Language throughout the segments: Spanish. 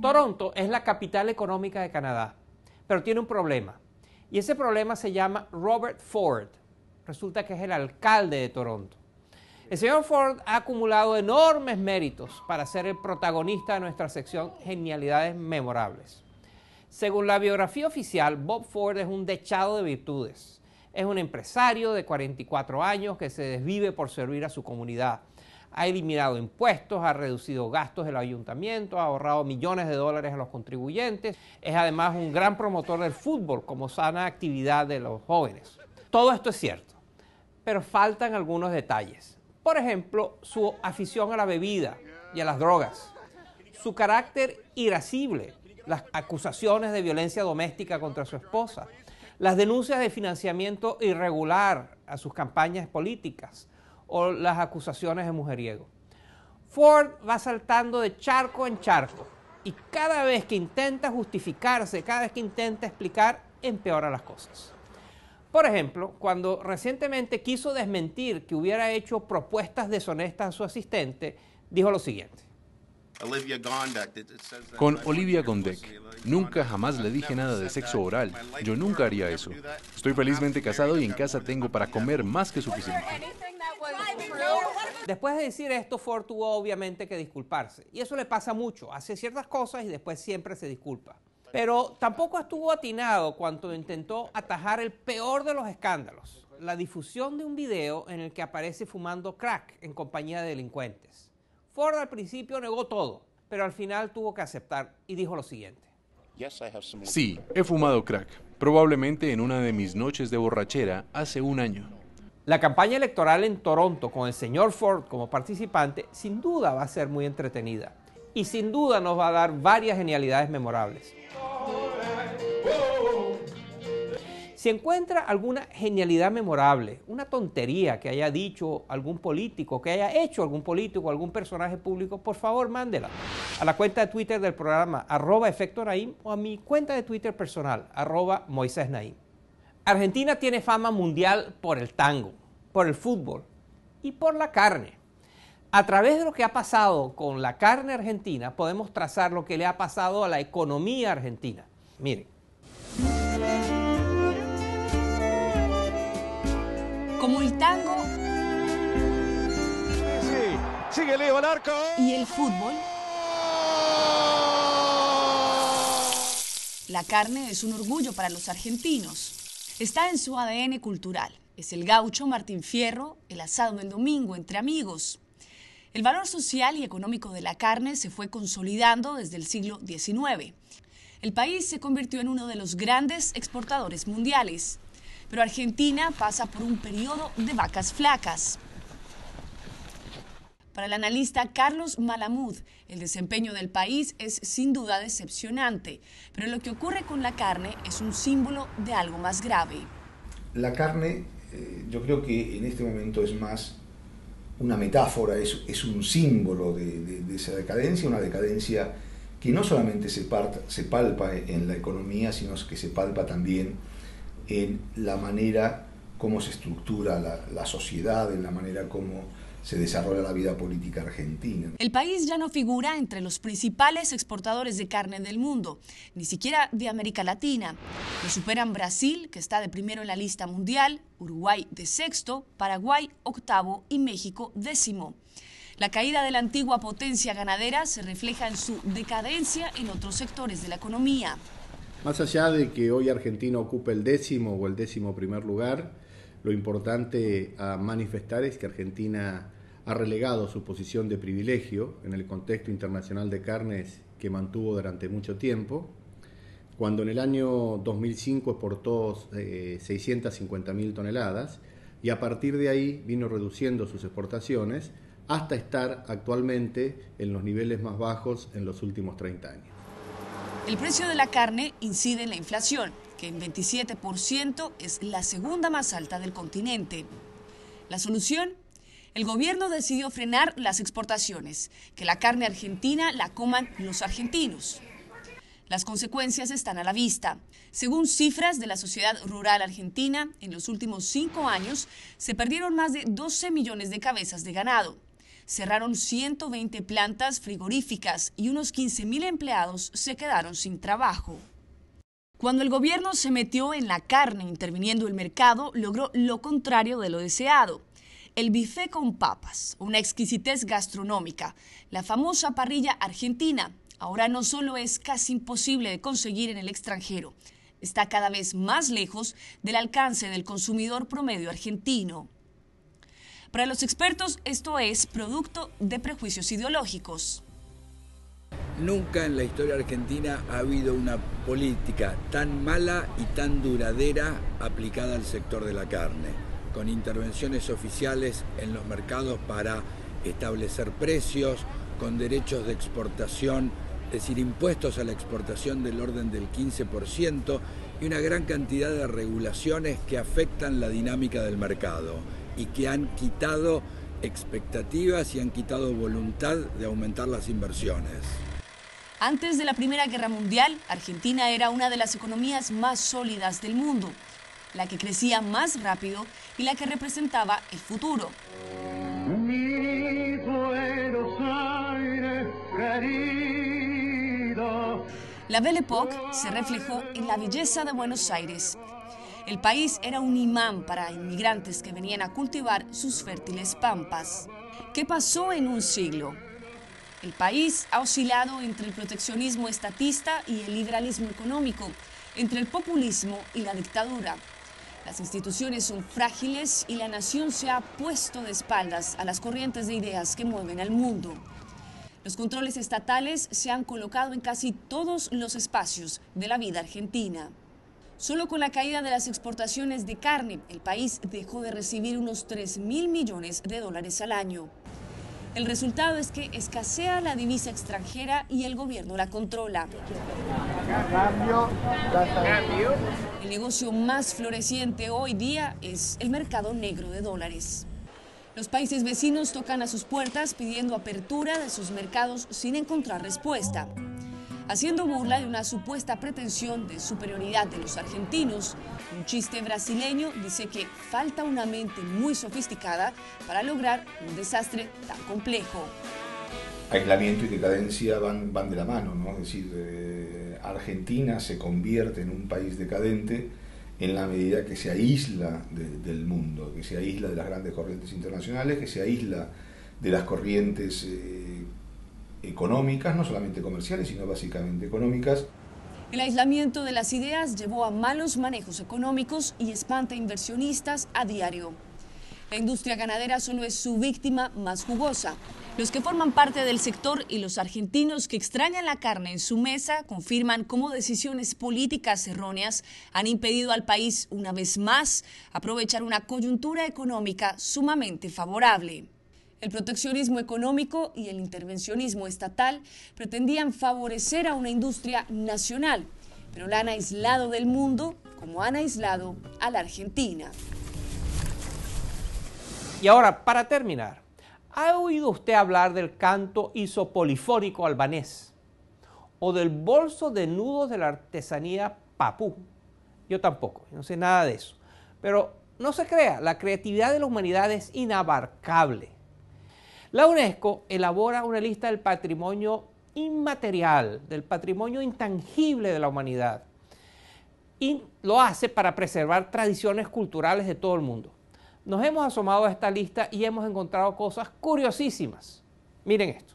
Toronto es la capital económica de Canadá, pero tiene un problema. Y ese problema se llama Robert Ford. Resulta que es el alcalde de Toronto. El señor Ford ha acumulado enormes méritos para ser el protagonista de nuestra sección Genialidades Memorables. Según la biografía oficial, Bob Ford es un dechado de virtudes. Es un empresario de 44 años que se desvive por servir a su comunidad. Ha eliminado impuestos, ha reducido gastos del ayuntamiento, ha ahorrado millones de dólares a los contribuyentes. Es además un gran promotor del fútbol como sana actividad de los jóvenes. Todo esto es cierto, pero faltan algunos detalles. Por ejemplo, su afición a la bebida y a las drogas, su carácter irascible, las acusaciones de violencia doméstica contra su esposa, las denuncias de financiamiento irregular a sus campañas políticas o las acusaciones de mujeriego. Ford va saltando de charco en charco y cada vez que intenta justificarse, cada vez que intenta explicar, empeora las cosas. Por ejemplo, cuando recientemente quiso desmentir que hubiera hecho propuestas deshonestas a su asistente, dijo lo siguiente. Con Olivia Gondek, nunca jamás le dije nada de sexo oral. Yo nunca haría eso. Estoy felizmente casado y en casa tengo para comer más que suficiente. Después de decir esto, Ford tuvo obviamente que disculparse. Y eso le pasa mucho. Hace ciertas cosas y después siempre se disculpa. Pero tampoco estuvo atinado cuando intentó atajar el peor de los escándalos, la difusión de un video en el que aparece fumando crack en compañía de delincuentes. Ford al principio negó todo, pero al final tuvo que aceptar y dijo lo siguiente. Sí, he fumado crack, probablemente en una de mis noches de borrachera hace un año. La campaña electoral en Toronto con el señor Ford como participante sin duda va a ser muy entretenida y sin duda nos va a dar varias genialidades memorables. Si encuentra alguna genialidad memorable, una tontería que haya dicho algún político, que haya hecho algún político, algún personaje público, por favor mándela a la cuenta de Twitter del programa @Efecto Naim o a mi cuenta de Twitter personal @Moisés Naim. Argentina tiene fama mundial por el tango, por el fútbol y por la carne. A través de lo que ha pasado con la carne argentina, podemos trazar lo que le ha pasado a la economía argentina. Miren. Como el tango sigue Leo al arco y el fútbol, la carne es un orgullo para los argentinos. Está en su ADN cultural. Es el gaucho Martín Fierro, el asado del domingo entre amigos. El valor social y económico de la carne se fue consolidando desde el siglo XIX. El país se convirtió en uno de los grandes exportadores mundiales. Pero Argentina pasa por un periodo de vacas flacas. Para el analista Carlos Malamud, el desempeño del país es sin duda decepcionante, pero lo que ocurre con la carne es un símbolo de algo más grave. La carne, yo creo que en este momento es más una metáfora, es un símbolo de esa decadencia, una decadencia que no solamente se palpa en la economía, sino que se palpa también en la manera como se estructura la sociedad, en la manera como se desarrolla la vida política argentina. El país ya no figura entre los principales exportadores de carne del mundo, ni siquiera de América Latina. Lo superan Brasil, que está de primero en la lista mundial, Uruguay de sexto, Paraguay octavo y México décimo. La caída de la antigua potencia ganadera se refleja en su decadencia en otros sectores de la economía. Más allá de que hoy Argentina ocupe el 10º o el 11º lugar, lo importante a manifestar es que Argentina ha relegado su posición de privilegio en el contexto internacional de carnes que mantuvo durante mucho tiempo. Cuando en el año 2005 exportó 650.000 toneladas y a partir de ahí vino reduciendo sus exportaciones hasta estar actualmente en los niveles más bajos en los últimos 30 años. El precio de la carne incide en la inflación, que en 27% es la segunda más alta del continente. La solución: el gobierno decidió frenar las exportaciones, que la carne argentina la coman los argentinos. Las consecuencias están a la vista. Según cifras de la Sociedad Rural Argentina, en los últimos 5 años se perdieron más de 12 millones de cabezas de ganado. cerraron 120 plantas frigoríficas y unos 15.000 empleados se quedaron sin trabajo. Cuando el gobierno se metió en la carne interviniendo el mercado, logró lo contrario de lo deseado. El bife con papas, una exquisitez gastronómica, la famosa parrilla argentina, ahora no solo es casi imposible de conseguir en el extranjero, está cada vez más lejos del alcance del consumidor promedio argentino. Para los expertos, esto es producto de prejuicios ideológicos. Nunca en la historia argentina ha habido una política tan mala y tan duradera aplicada al sector de la carne, con intervenciones oficiales en los mercados para establecer precios, con derechos de exportación, es decir, impuestos a la exportación del orden del 15% y una gran cantidad de regulaciones que afectan la dinámica del mercado y que han quitado expectativas y han quitado voluntad de aumentar las inversiones. Antes de la Primera Guerra Mundial, Argentina era una de las economías más sólidas del mundo, la que crecía más rápido y la que representaba el futuro. Mi Buenos Aires querido. La Belle Époque se reflejó en la belleza de Buenos Aires. El país era un imán para inmigrantes que venían a cultivar sus fértiles pampas. ¿Qué pasó en un siglo? El país ha oscilado entre el proteccionismo estatista y el liberalismo económico, entre el populismo y la dictadura. Las instituciones son frágiles y la nación se ha puesto de espaldas a las corrientes de ideas que mueven al mundo. Los controles estatales se han colocado en casi todos los espacios de la vida argentina. Solo con la caída de las exportaciones de carne, el país dejó de recibir unos 3.000 millones de dólares al año. El resultado es que escasea la divisa extranjera y el gobierno la controla. El negocio más floreciente hoy día es el mercado negro de dólares. Los países vecinos tocan a sus puertas pidiendo apertura de sus mercados sin encontrar respuesta. Haciendo burla de una supuesta pretensión de superioridad de los argentinos, un chiste brasileño dice que falta una mente muy sofisticada para lograr un desastre tan complejo. Aislamiento y decadencia van de la mano, ¿no? Es decir, Argentina se convierte en un país decadente en la medida que se aísla del mundo, que se aísla de las grandes corrientes internacionales, que se aísla de las corrientes económicas, no solamente comerciales, sino básicamente económicas. El aislamiento de las ideas llevó a malos manejos económicos y espanta inversionistas a diario. La industria ganadera solo es su víctima más jugosa. Los que forman parte del sector y los argentinos que extrañan la carne en su mesa confirman cómo decisiones políticas erróneas han impedido al país, una vez más, aprovechar una coyuntura económica sumamente favorable. El proteccionismo económico y el intervencionismo estatal pretendían favorecer a una industria nacional, pero la han aislado del mundo como han aislado a la Argentina. Y ahora, para terminar, ¿ha oído usted hablar del canto isopolifónico albanés? ¿O del bolso de nudos de la artesanía papú? Yo tampoco, no sé nada de eso. Pero no se crea, la creatividad de la humanidad es inabarcable. La UNESCO elabora una lista del patrimonio inmaterial, del patrimonio intangible de la humanidad. Y lo hace para preservar tradiciones culturales de todo el mundo. Nos hemos asomado a esta lista y hemos encontrado cosas curiosísimas. Miren esto.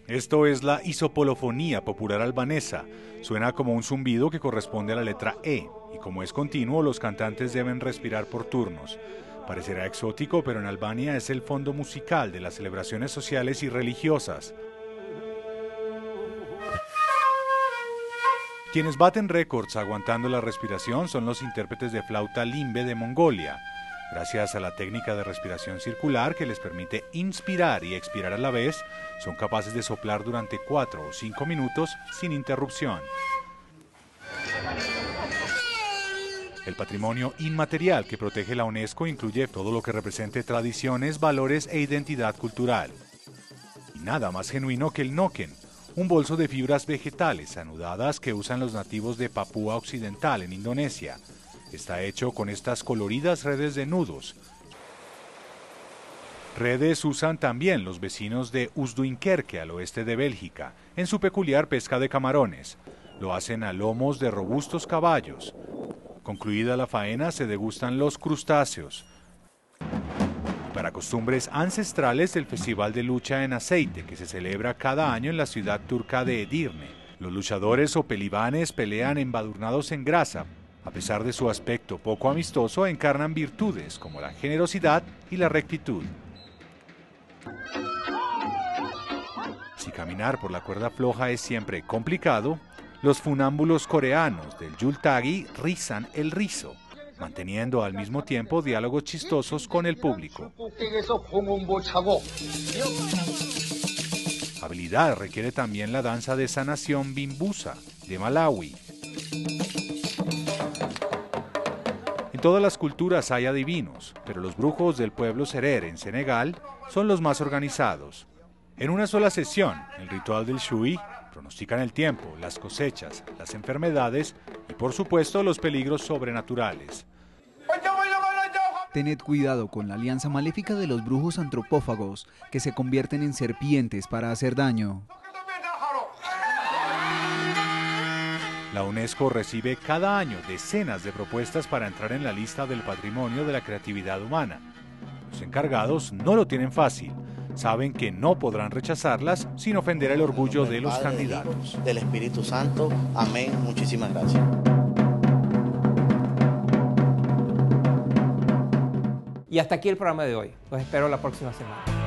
Esto es la isopolofonía popular albanesa. Suena como un zumbido que corresponde a la letra E, y como es continuo, los cantantes deben respirar por turnos. Parecerá exótico, pero en Albania es el fondo musical de las celebraciones sociales y religiosas. Quienes baten récords aguantando la respiración son los intérpretes de flauta limbe de Mongolia, gracias a la técnica de respiración circular que les permite inspirar y expirar a la vez, son capaces de soplar durante 4 o 5 minutos sin interrupción. El patrimonio inmaterial que protege la UNESCO incluye todo lo que represente tradiciones, valores e identidad cultural. Y nada más genuino que el noken, un bolso de fibras vegetales anudadas que usan los nativos de Papúa Occidental en Indonesia. Está hecho con estas coloridas redes de nudos Redes usan también los vecinos de Oostduinkerque, al oeste de Bélgica, en su peculiar pesca de camarones. Lo hacen a lomos de robustos caballos. Concluida la faena, se degustan los crustáceos. Para costumbres ancestrales, el Festival de Lucha en Aceite, que se celebra cada año en la ciudad turca de Edirne. Los luchadores o pelibanes pelean embadurnados en grasa. A pesar de su aspecto poco amistoso, encarnan virtudes como la generosidad y la rectitud. Si caminar por la cuerda floja es siempre complicado, los funámbulos coreanos del Yultagi rizan el rizo, manteniendo al mismo tiempo diálogos chistosos con el público. Habilidad requiere también la danza de sanación bimbusa de Malawi. En todas las culturas hay adivinos, pero los brujos del pueblo Serer en Senegal son los más organizados. En una sola sesión, el ritual del Shui, pronostican el tiempo, las cosechas, las enfermedades y por supuesto los peligros sobrenaturales. Tened cuidado con la alianza maléfica de los brujos antropófagos, que se convierten en serpientes para hacer daño. La UNESCO recibe cada año decenas de propuestas para entrar en la lista del patrimonio de la creatividad humana. Los encargados no lo tienen fácil. Saben que no podrán rechazarlas sin ofender el orgullo de los candidatos. Del Espíritu Santo. Amén. Muchísimas gracias. Y hasta aquí el programa de hoy. Los espero la próxima semana.